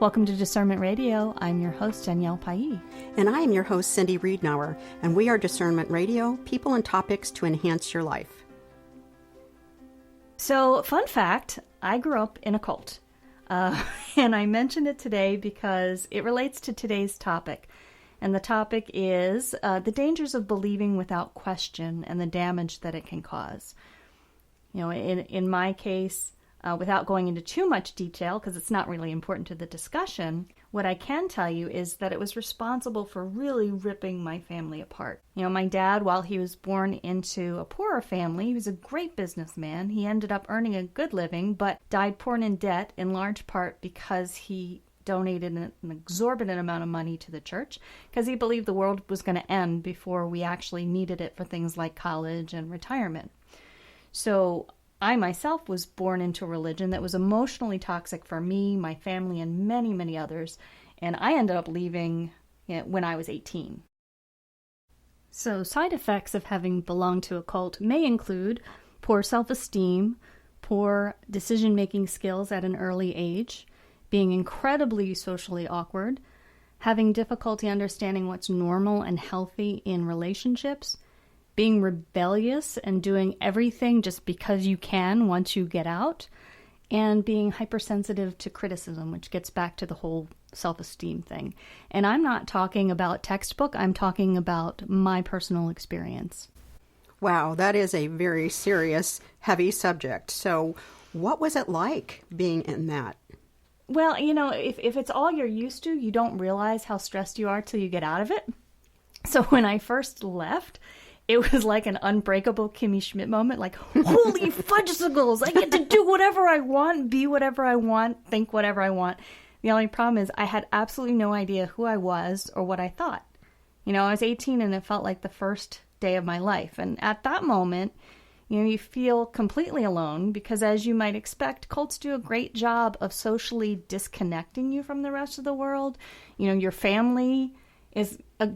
Welcome to Discernment Radio. I'm your host, Danielle Palli. And I am your host, Cindy Riednauer, and we are Discernment Radio, people and topics to enhance your life. So, fun fact, I grew up in a cult. And I mentioned it today because it relates to today's topic. And the topic is the dangers of believing without question and the damage that it can cause. You know, in my case, without going into too much detail, because it's not really important to the discussion, what I can tell you is that it was responsible for really ripping my family apart. You know, my dad, while he was born into a poorer family, he was a great businessman. He ended up earning a good living, but died poor and in debt in large part because he donated an exorbitant amount of money to the church because he believed the world was going to end before we actually needed it for things like college and retirement. So I myself was born into a religion that was emotionally toxic for me, my family, and many, many others, and I ended up leaving when I was 18. So side effects of having belonged to a cult may include poor self-esteem, poor decision-making skills at an early age, being incredibly socially awkward, having difficulty understanding what's normal and healthy in relationships, being rebellious and doing everything just because you can once you get out, and being hypersensitive to criticism, which gets back to the whole self-esteem thing. And I'm not talking about textbook, I'm talking about my personal experience. Wow, that is a very serious, heavy subject. So what was it like being in that? Well, you know, if it's all you're used to, you don't realize how stressed you are till you get out of it. So when I first left, it was like an unbreakable Kimmy Schmidt moment, like, holy fudgesicles, I get to do whatever I want, be whatever I want, think whatever I want. The only problem is I had absolutely no idea who I was or what I thought. You know, I was 18 and it felt like the first day of my life. And at that moment, you know, you feel completely alone because, as you might expect, cults do a great job of socially disconnecting you from the rest of the world. You know, your family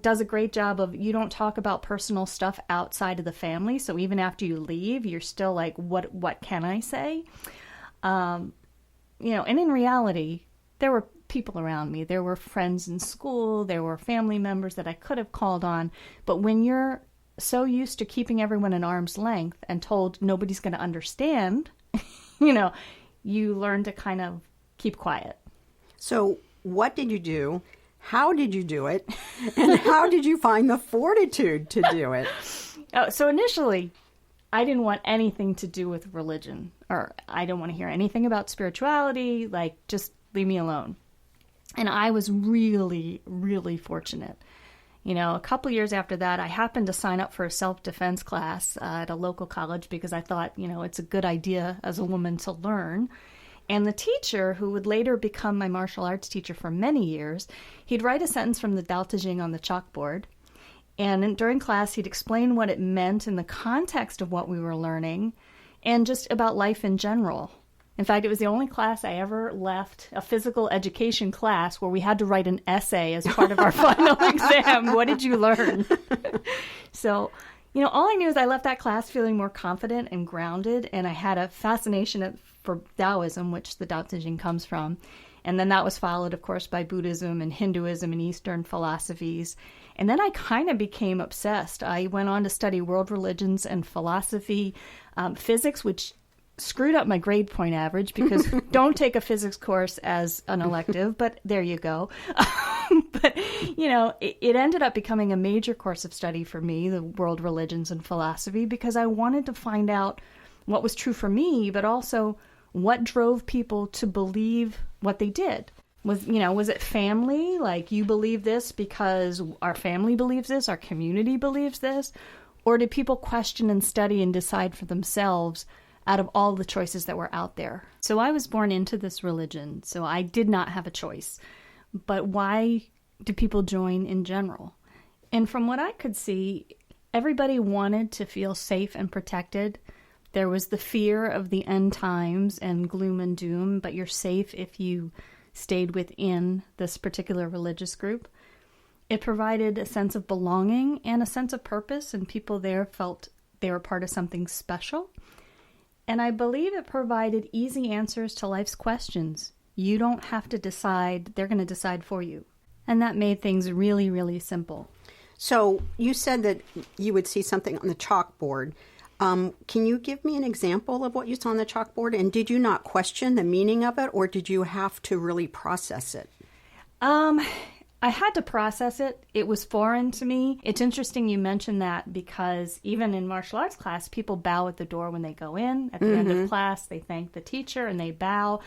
does a great job of, you don't talk about personal stuff outside of the family. So even after you leave, you're still like, what can I say? You know, and in reality, there were people around me. There were friends in school. There were family members that I could have called on. But when you're so used to keeping everyone at arm's length and told nobody's going to understand, you know, you learn to kind of keep quiet. So what did you do? How did you do it? And how did you find the fortitude to do it? So initially, I didn't want anything to do with religion, or I didn't want to hear anything about spirituality, like, just leave me alone. And I was really, really fortunate. You know, a couple years after that, I happened to sign up for a self-defense class at a local college because I thought, you know, it's a good idea as a woman to learn. And the teacher, who would later become my martial arts teacher for many years, he'd write a sentence from the Tao Te Ching on the chalkboard. And during class, he'd explain what it meant in the context of what we were learning and just about life in general. In fact, it was the only class I ever left, a physical education class, where we had to write an essay as part of our final exam. What did you learn? So, you know, all I knew is I left that class feeling more confident and grounded, and I had a fascination for Taoism, which the Tao Te Ching comes from. And then that was followed, of course, by Buddhism and Hinduism and Eastern philosophies. And then I kind of became obsessed. I went on to study world religions and philosophy, physics, which screwed up my grade point average because don't take a physics course as an elective, but there you go. But, you know, it ended up becoming a major course of study for me, the world religions and philosophy, because I wanted to find out what was true for me, but also what drove people to believe what they did. Was it family? Like, you believe this because our family believes this, our community believes this? Or did people question and study and decide for themselves out of all the choices that were out there? So I was born into this religion, so I did not have a choice. But why do people join in general? And from what I could see, everybody wanted to feel safe and protected. There was the fear of the end times and gloom and doom, but you're safe if you stayed within this particular religious group. It provided a sense of belonging and a sense of purpose, and people there felt they were part of something special. And I believe it provided easy answers to life's questions. You don't have to decide. They're going to decide for you. And that made things really, really simple. So you said that you would see something on the chalkboard. Can you give me an example of what you saw on the chalkboard? And did you not question the meaning of it, or did you have to really process it? I had to process it. It was foreign to me. It's interesting you mentioned that, because even in martial arts class, people bow at the door when they go in. At the end of class, they thank the teacher and they bow.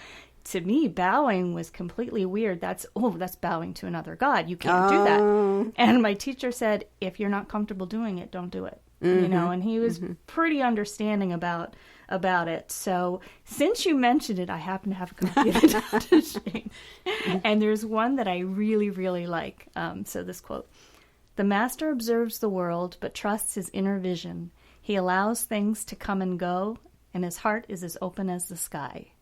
To me, bowing was completely weird. That's bowing to another god. You can't do that. And my teacher said, if you're not comfortable doing it, don't do it. You know, and he was pretty understanding about it. So since you mentioned it, I happen to have a copy of the Tao Te Ching. And there's one that I really, really like. So this quote: "The master observes the world, but trusts his inner vision. He allows things to come and go, and his heart is as open as the sky."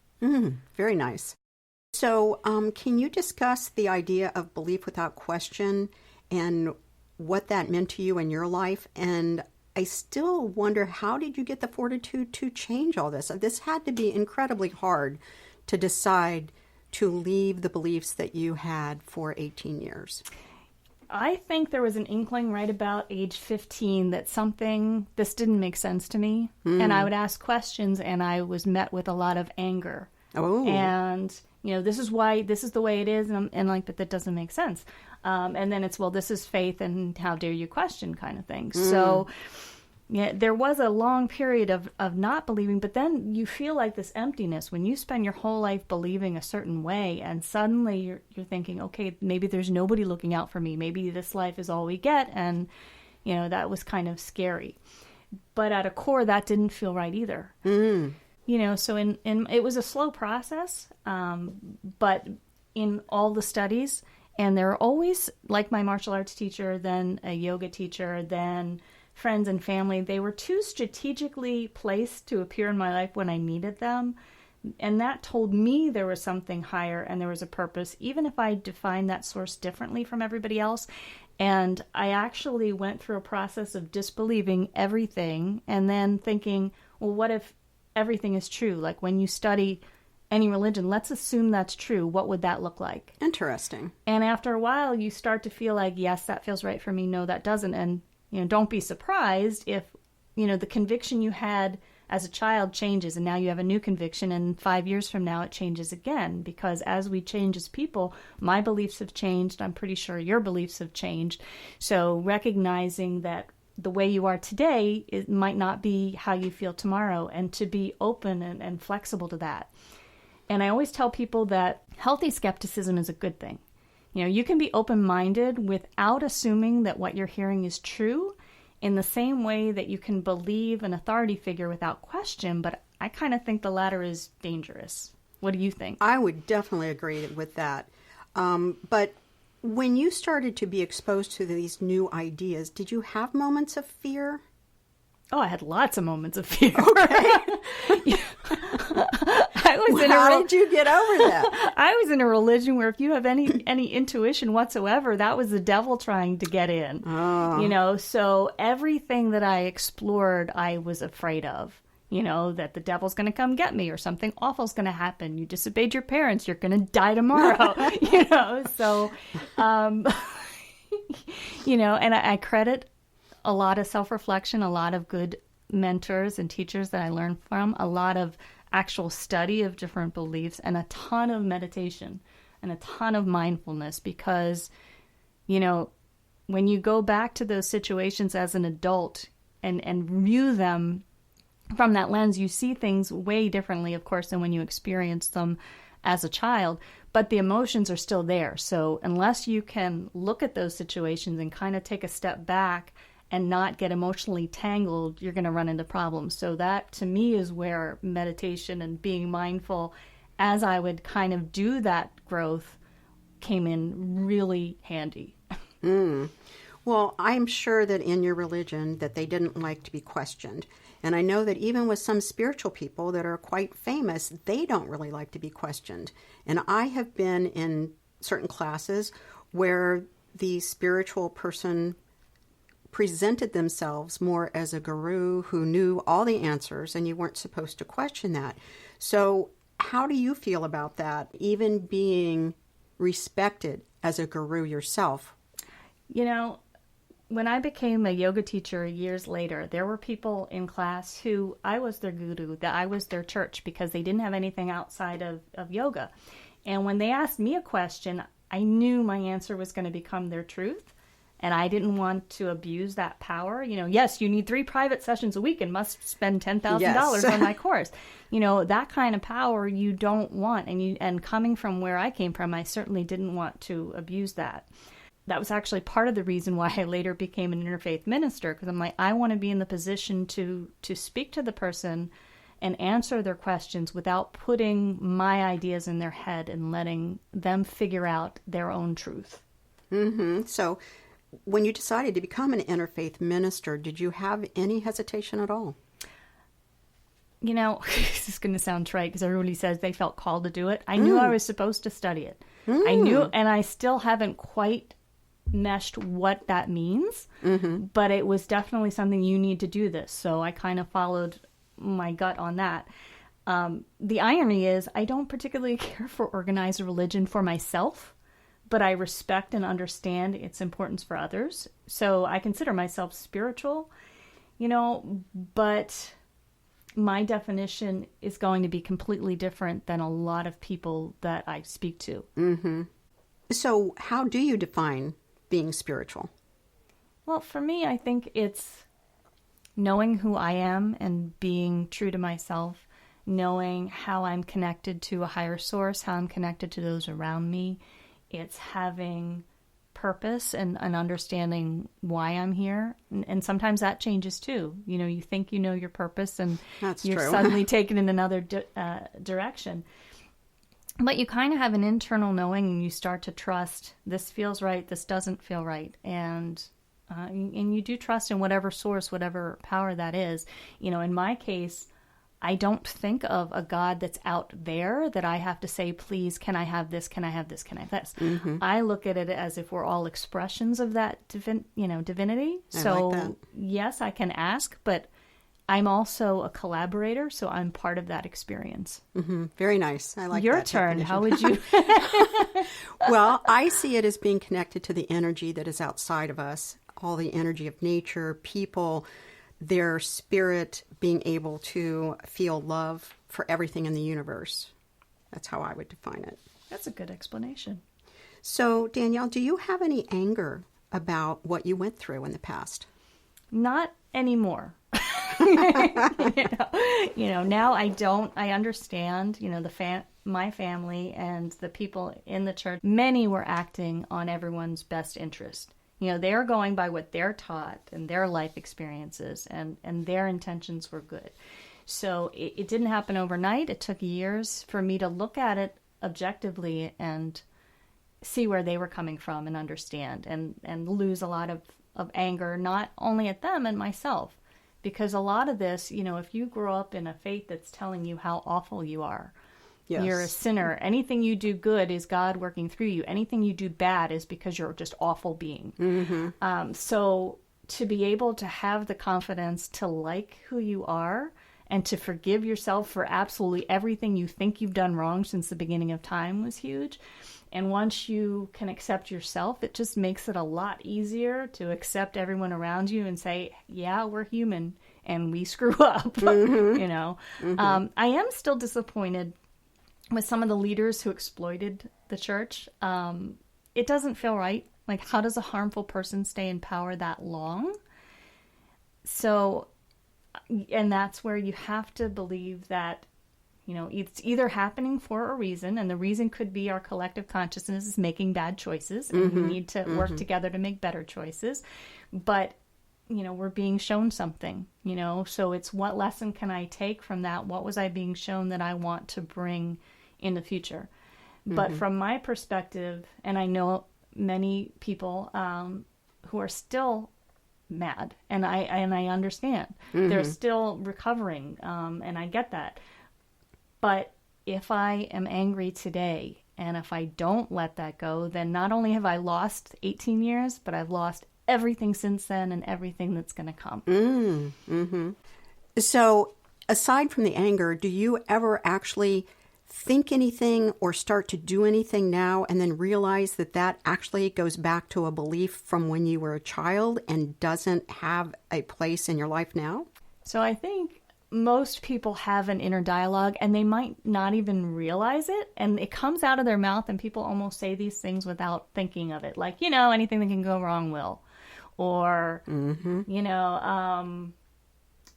Very nice. So can you discuss the idea of belief without question and what that meant to you in your life? And I still wonder, how did you get the fortitude to change all this? This had to be incredibly hard to decide to leave the beliefs that you had for 18 years. I think there was an inkling right about age 15 that this didn't make sense to me. And I would ask questions, and I was met with a lot of anger. And, you know, this is the way it is. And like, but that doesn't make sense. And then it's, well, this is faith, and how dare you question, kind of thing. So yeah, there was a long period of not believing, but then you feel like this emptiness when you spend your whole life believing a certain way, and suddenly you're thinking, okay, maybe there's nobody looking out for me. Maybe this life is all we get. And, you know, that was kind of scary. But at a core, that didn't feel right either. You know, so in it was a slow process, but in all the studies, and there are always, like my martial arts teacher, then a yoga teacher, then friends and family, they were too strategically placed to appear in my life when I needed them. And that told me there was something higher and there was a purpose, even if I defined that source differently from everybody else. And I actually went through a process of disbelieving everything and then thinking, well, what if everything is true? Like, when you study any religion, let's assume that's true. What would that look like? Interesting. And after a while, you start to feel like, yes, that feels right for me. No, that doesn't. And, you know, don't be surprised if, you know, the conviction you had as a child changes, and now you have a new conviction, and 5 years from now it changes again. Because as we change as people, my beliefs have changed. I'm pretty sure your beliefs have changed. So recognizing that the way you are today, it might not be how you feel tomorrow, and to be open and flexible to that. And I always tell people that healthy skepticism is a good thing. You know, you can be open-minded without assuming that what you're hearing is true, in the same way that you can believe an authority figure without question, but I kind of think the latter is dangerous. What do you think? I would definitely agree with that. But when you started to be exposed to these new ideas, did you have moments of fear? Oh, I had lots of moments of fear. Okay. How did you get over that? I was in a religion where if you have any intuition whatsoever, that was the devil trying to get in. Oh. You know, so everything that I explored, I was afraid of. You know, that the devil's going to come get me, or something awful's going to happen. You disobeyed your parents, you're going to die tomorrow. You know, so, you know, and I credit a lot of self-reflection, a lot of good mentors and teachers that I learned from, a lot of actual study of different beliefs, and a ton of meditation and a ton of mindfulness. Because, you know, when you go back to those situations as an adult and view them from that lens, you see things way differently, of course, than when you experience them as a child. But the emotions are still there. So unless you can look at those situations and kind of take a step back and not get emotionally tangled, you're going to run into problems. So that, to me, is where meditation and being mindful, as I would kind of do that growth, came in really handy. Well, I'm sure that in your religion that they didn't like to be questioned. And I know that even with some spiritual people that are quite famous, they don't really like to be questioned. And I have been in certain classes where the spiritual person presented themselves more as a guru who knew all the answers, and you weren't supposed to question that. So how do you feel about that, even being respected as a guru yourself? You know, when I became a yoga teacher years later, there were people in class who I was their guru, that I was their church, because they didn't have anything outside of yoga. And when they asked me a question, I knew my answer was going to become their truth. And I didn't want to abuse that power. You know, yes, you need 3 private sessions a week and must spend $10,000 on my course. You know, that kind of power you don't want. And coming from where I came from, I certainly didn't want to abuse that. That was actually part of the reason why I later became an interfaith minister, because I'm like, I want to be in the position to speak to the person and answer their questions without putting my ideas in their head and letting them figure out their own truth. Mm-hmm. So when you decided to become an interfaith minister, did you have any hesitation at all? You know, this is going to sound trite because everybody says they felt called to do it. I knew I was supposed to study it. I knew, and I still haven't quite meshed what that means, but it was definitely something, you need to do this. So I kind of followed my gut on that. The irony is I don't particularly care for organized religion for myself, but I respect and understand its importance for others. So I consider myself spiritual, you know, but my definition is going to be completely different than a lot of people that I speak to. Mm-hmm. So how do you define being spiritual? Well, for me, I think it's knowing who I am and being true to myself, knowing how I'm connected to a higher source, how I'm connected to those around me. It's having purpose and understanding why I'm here. And sometimes that changes too. You know, you think you know your purpose and you're suddenly taken in another direction. But you kind of have an internal knowing, and you start to trust, this feels right, this doesn't feel right. And you do trust in whatever source, whatever power that is. You know, in my case, I don't think of a God that's out there that I have to say, please, can I have this? Can I have this? Can I have this? I look at it as if we're all expressions of that divinity. So like that. Yes, I can ask, but I'm also a collaborator, so I'm part of that experience. Very nice. I like your that turn. definition. How would you? Well, I see it as being connected to the energy that is outside of us, all the energy of nature, people, their spirit being able to feel love for everything in the universe. That's how I would define it. That's a good explanation. So, Danielle, do you have any anger about what you went through in the past? Not anymore. Now I don't. I understand, my family and the people in the church, many were acting on everyone's best interest. They're going by what they're taught and their life experiences, and their intentions were good. So it didn't happen overnight. It took years for me to look at it objectively and see where they were coming from and understand and lose a lot of anger, not only at them and myself. Because a lot of this, if you grow up in a faith that's telling you how awful you are, yes, you're a sinner, anything you do good is God working through you. Anything you do bad is because you're just awful being. So to be able to have the confidence to like who you are and to forgive yourself for absolutely everything you think you've done wrong since the beginning of time was huge. And once you can accept yourself, it just makes it a lot easier to accept everyone around you and say, yeah, we're human and we screw up. I am still disappointed with some of the leaders who exploited the church. It doesn't feel right. Like, how does a harmful person stay in power that long? So, and that's where you have to believe that it's either happening for a reason, and the reason could be our collective consciousness is making bad choices, and we need to work together to make better choices. But, we're being shown something, so it's what lesson can I take from that? What was I being shown that I want to bring in the future? But from my perspective, and I know many people who are still mad, and I understand. They're still recovering, and I get that. But if I am angry today, and if I don't let that go, then not only have I lost 18 years, but I've lost everything since then and everything that's going to come. So aside from the anger, do you ever actually think anything or start to do anything now and then realize that that actually goes back to a belief from when you were a child and doesn't have a place in your life now? So I think most people have an inner dialogue and they might not even realize it. And it comes out of their mouth and people almost say these things without thinking of it. Like, anything that can go wrong will. Or,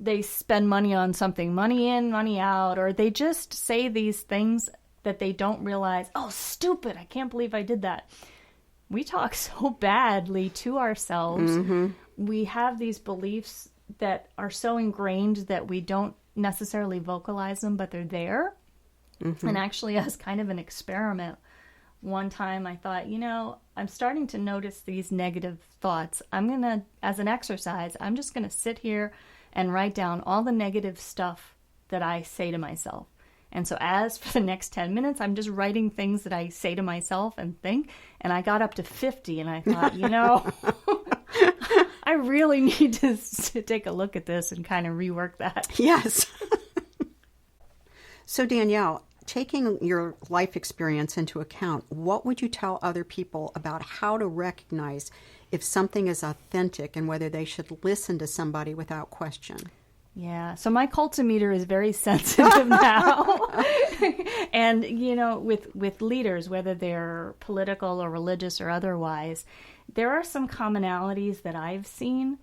they spend money on something, money in, money out, or they just say these things that they don't realize, oh, stupid, I can't believe I did that. We talk so badly to ourselves. Mm-hmm. We have these beliefs that are so ingrained that we don't necessarily vocalize them, but they're there. Mm-hmm. And actually, as kind of an experiment, one time I thought, I'm starting to notice these negative thoughts. As an exercise, I'm just going to sit here and write down all the negative stuff that I say to myself. And so for the next 10 minutes, I'm just writing things that I say to myself and think. And I got up to 50 and I thought, I really need to take a look at this and kind of rework that. Yes. So Danielle, taking your life experience into account, what would you tell other people about how to recognize if something is authentic and whether they should listen to somebody without question? Yeah, so my cultimeter is very sensitive now. And, with leaders, whether they're political or religious or otherwise, there are some commonalities that I've seen.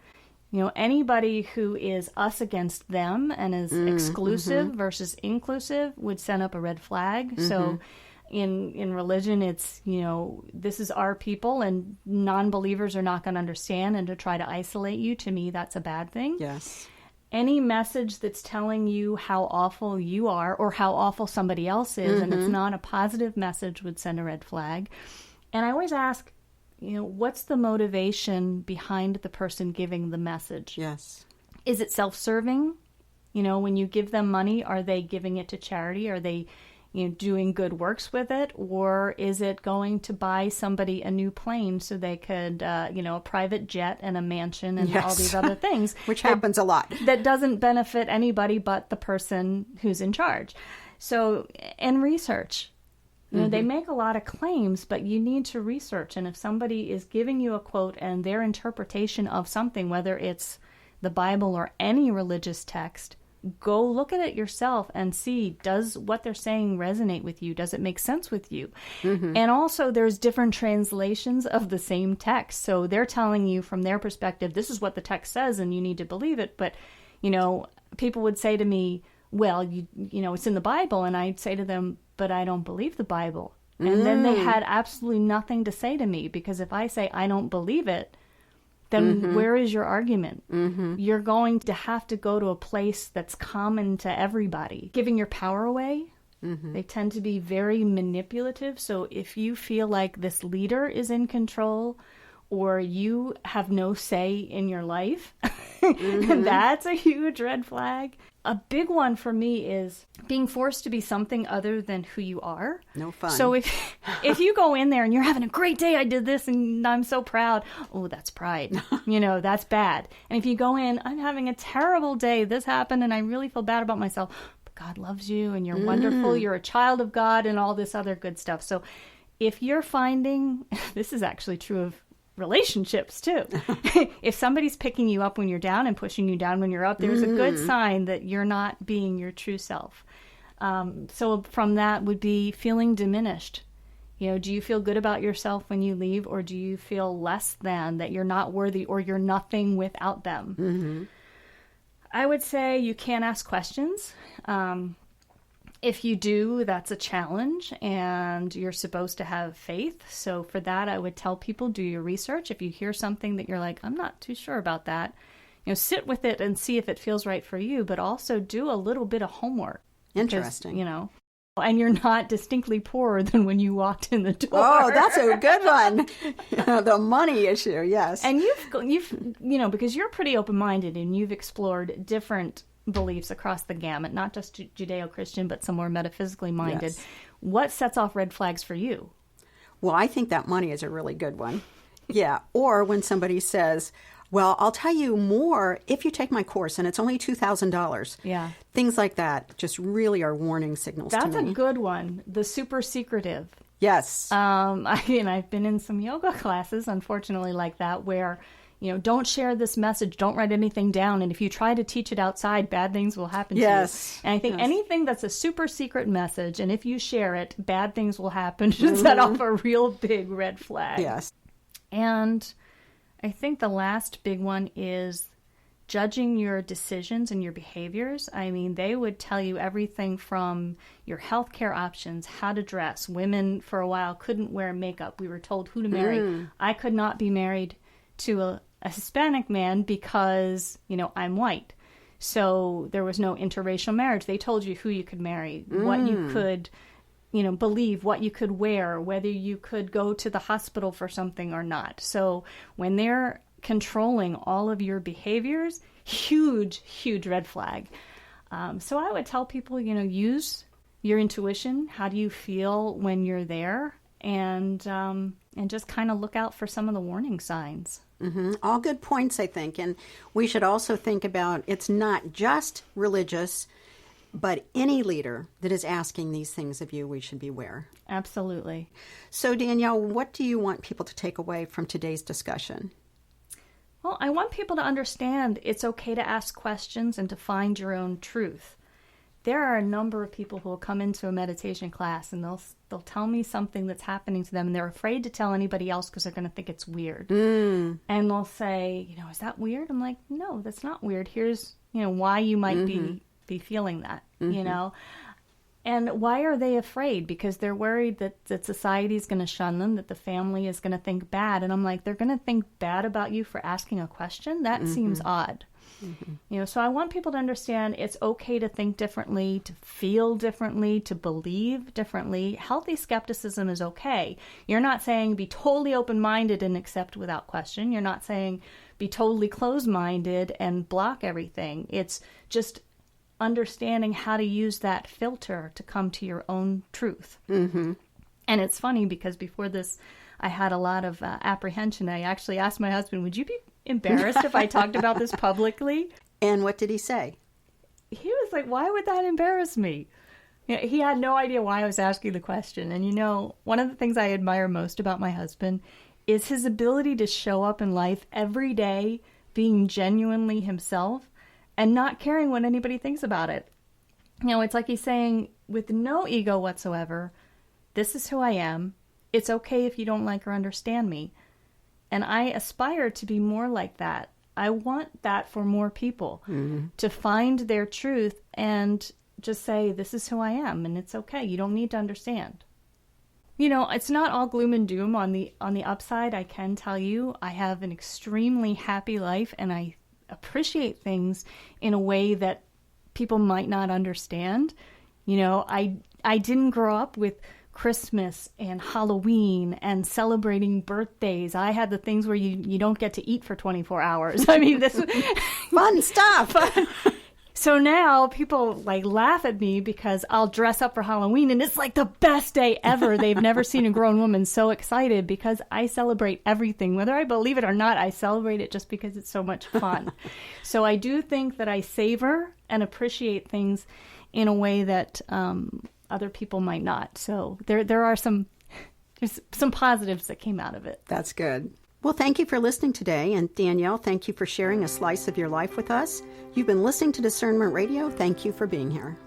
Anybody who is us against them and is exclusive versus inclusive would send up a red flag. Mm-hmm. So in religion, it's, this is our people and non-believers are not going to understand, and to try to isolate you, to me, that's a bad thing. Yes. Any message that's telling you how awful you are or how awful somebody else is, and it's not a positive message, would send a red flag. And I always ask, what's the motivation behind the person giving the message? Yes. Is it self-serving? When you give them money, are they giving it to charity? Are they, doing good works with it? Or is it going to buy somebody a new plane so they could, a private jet and a mansion and all these other things? Which happens a lot. That doesn't benefit anybody but the person who's in charge. So, and research. They make a lot of claims, but you need to research. And if somebody is giving you a quote and their interpretation of something, whether it's the Bible or any religious text, go look at it yourself and see, does what they're saying resonate with you? Does it make sense with you? Mm-hmm. And also, there's different translations of the same text. So they're telling you from their perspective, this is what the text says and you need to believe it. But, people would say to me, well, it's in the Bible. And I'd say to them, but I don't believe the Bible. And then they had absolutely nothing to say to me, because if I say I don't believe it, then where is your argument? You're going to have to go to a place that's common to everybody. Giving your power away, they tend to be very manipulative. So if you feel like this leader is in control or you have no say in your life, that's a huge red flag. A big one for me is being forced to be something other than who you are. No fun. So if you go in there and you're having a great day, I did this and I'm so proud. Oh, that's pride. That's bad. And if you go in, I'm having a terrible day. This happened and I really feel bad about myself. But God loves you and you're wonderful. You're a child of God and all this other good stuff. So if you're finding, this is actually true of relationships too. If somebody's picking you up when you're down and pushing you down when you're up, there's a good sign that you're not being your true self. So from that would be feeling diminished. Do you feel good about yourself when you leave, or do you feel less than, that you're not worthy or you're nothing without them? I would say you can't ask questions. If you do, that's a challenge, and you're supposed to have faith. So for that, I would tell people, do your research. If you hear something that you're like, I'm not too sure about that, sit with it and see if it feels right for you, but also do a little bit of homework. Interesting. Because, and you're not distinctly poorer than when you walked in the door. Oh, that's a good one. The money issue, yes. And you've because you're pretty open-minded and you've explored different beliefs across the gamut, not just Judeo-Christian, but some more metaphysically minded. Yes. What sets off red flags for you? Well, I think that money is a really good one. Yeah. Or when somebody says, Well, I'll tell you more if you take my course, and it's only $2,000. Yeah. Things like that just really are warning signals to me. That's a good one. The super secretive. Yes. I've been in some yoga classes, unfortunately, like that, where, don't share this message, don't write anything down, and if you try to teach it outside, bad things will happen to you. And I think anything that's a super secret message, and if you share it, bad things will happen, to set off a real big red flag. Yes. And I think the last big one is judging your decisions and your behaviors. I mean, they would tell you everything from your healthcare options, how to dress. Women for a while couldn't wear makeup. We were told who to marry. I could not be married to a Hispanic man because, I'm white. So there was no interracial marriage. They told you who you could marry, what you could believe, what you could wear, whether you could go to the hospital for something or not. So when they're controlling all of your behaviors, huge red flag. So I would tell people, use your intuition. How do you feel when you're there? And just kind of look out for some of the warning signs. All good points, I think. And we should also think about it's not just religious, but any leader that is asking these things of you, we should beware. Absolutely. So, Danielle, what do you want people to take away from today's discussion? Well, I want people to understand it's okay to ask questions and to find your own truth. There are a number of people who will come into a meditation class and they'll tell me something that's happening to them, and they're afraid to tell anybody else because they're going to think it's weird. And they'll say, is that weird? I'm like, no, that's not weird. Here's, why you might be feeling that, And why are they afraid? Because they're worried that society is going to shun them, that the family is going to think bad. And I'm like, they're going to think bad about you for asking a question? That seems odd. So I want people to understand it's okay to think differently, to feel differently, to believe differently. Healthy skepticism is okay. You're not saying be totally open-minded and accept without question. You're not saying be totally closed-minded and block everything. It's just understanding how to use that filter to come to your own truth. And it's funny because before this, I had a lot of apprehension. I actually asked my husband, would you be embarrassed if I talked about this publicly? And what did he say? He was like, why would that embarrass me? He had no idea why I was asking the question. And one of the things I admire most about my husband is his ability to show up in life every day being genuinely himself and not caring what anybody thinks about it. It's like he's saying, with no ego whatsoever, this is who I am. It's okay if you don't like or understand me. And I aspire to be more like that. I want that for more people, to find their truth and just say, this is who I am, and it's okay. You don't need to understand. It's not all gloom and doom. On the upside, I can tell you, I have an extremely happy life, and I appreciate things in a way that people might not understand. I didn't grow up with Christmas and Halloween and celebrating birthdays. I had the things where you don't get to eat for 24 hours. I mean, this fun stuff. So now people laugh at me because I'll dress up for Halloween and it's like the best day ever. They've never seen a grown woman so excited because I celebrate everything. Whether I believe it or not, I celebrate it just because it's so much fun. So I do think that I savor and appreciate things in a way that other people might not. So there are some positives that came out of it. That's good. Well, thank you for listening today. And Danielle, thank you for sharing a slice of your life with us. You've been listening to Discernment Radio. Thank you for being here.